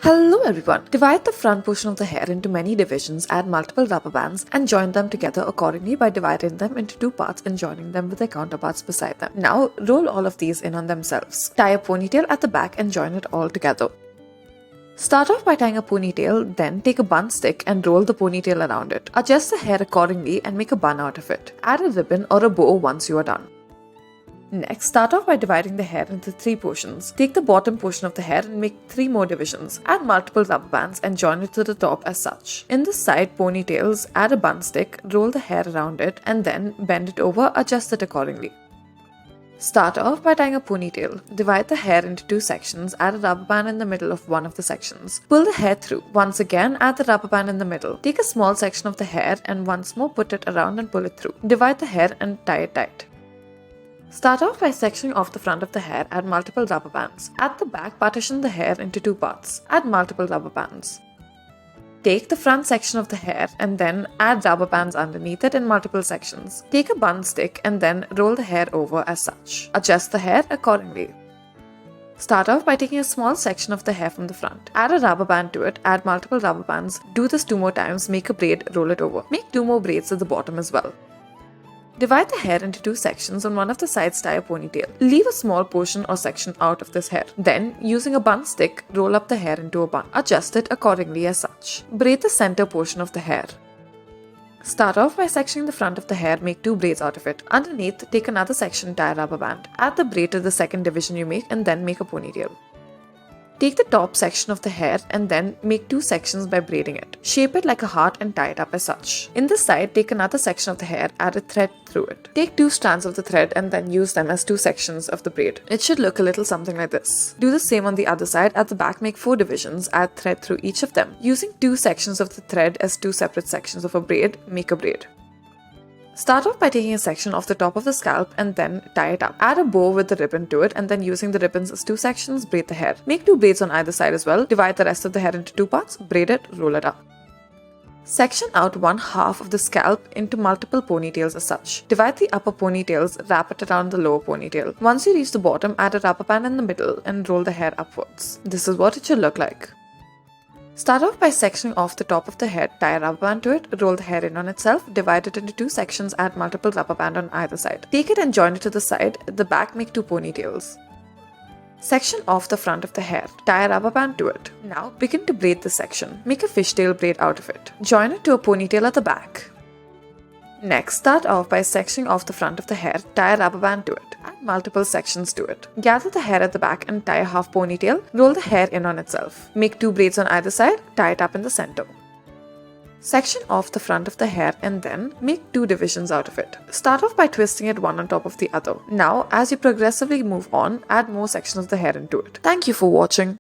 Hello everyone! Divide the front portion of the hair into many divisions, add multiple rubber bands and join them together accordingly by dividing them into two parts and joining them with their counterparts beside them. Now roll all of these in on themselves. Tie a ponytail at the back and join it all together. Start off by tying a ponytail, then take a bun stick and roll the ponytail around it. Adjust the hair accordingly and make a bun out of it. Add a ribbon or a bow once you are done. Next, start off by dividing the hair into three portions. Take the bottom portion of the hair and make three more divisions. Add multiple rubber bands and join it to the top as such. In the side ponytails, add a bun stick, roll the hair around it and then bend it over, adjust it accordingly. Start off by tying a ponytail. Divide the hair into two sections, add a rubber band in the middle of one of the sections. Pull the hair through. Once again, add the rubber band in the middle. Take a small section of the hair and once more put it around and pull it through. Divide the hair and tie it tight. Start off by sectioning off the front of the hair, add multiple rubber bands. At the back, partition the hair into two parts. Add multiple rubber bands. Take the front section of the hair and then add rubber bands underneath it in multiple sections. Take a bun stick and then roll the hair over as such. Adjust the hair accordingly. Start off by taking a small section of the hair from the front. Add a rubber band to it, add multiple rubber bands. Do this 2 more times, make a braid, roll it over. Make 2 more braids at the bottom as well. Divide the hair into two sections. On one of the sides, tie a ponytail. Leave a small portion or section out of this hair. Then, using a bun stick, roll up the hair into a bun. Adjust it accordingly as such. Braid the center portion of the hair. Start off by sectioning the front of the hair, make 2 braids out of it. Underneath, take another section, tie a rubber band. Add the braid to the second division you make and then make a ponytail. Take the top section of the hair and then make 2 sections by braiding it. Shape it like a heart and tie it up as such. In this side, take another section of the hair, add a thread through it. Take 2 strands of the thread and then use them as 2 sections of the braid. It should look a little something like this. Do the same on the other side. At the back, make 4 divisions, add thread through each of them. Using 2 sections of the thread as 2 separate sections of a braid, make a braid. Start off by taking a section off the top of the scalp and then tie it up. Add a bow with the ribbon to it and then using the ribbons as 2 sections, braid the hair. Make 2 braids on either side as well. Divide the rest of the hair into 2 parts, braid it, roll it up. Section out 1/2 of the scalp into multiple ponytails as such. Divide the upper ponytails, wrap it around the lower ponytail. Once you reach the bottom, add a rubber band in the middle and roll the hair upwards. This is what it should look like. Start off by sectioning off the top of the head, tie a rubber band to it, roll the hair in on itself, divide it into 2 sections, add multiple rubber band on either side. Take it and join it to the side, at the back make 2 ponytails. Section off the front of the hair, tie a rubber band to it. Now begin to braid this section. Make a fishtail braid out of it. Join it to a ponytail at the back. Next, start off by sectioning off the front of the hair, tie a rubber band to it. Add multiple sections to it. Gather the hair at the back and tie a half ponytail. Roll the hair in on itself. Make 2 braids on either side, tie it up in the center. Section off the front of the hair and then make 2 divisions out of it. Start off by twisting it one on top of the other. Now, as you progressively move on, add more sections of the hair into it. Thank you for watching.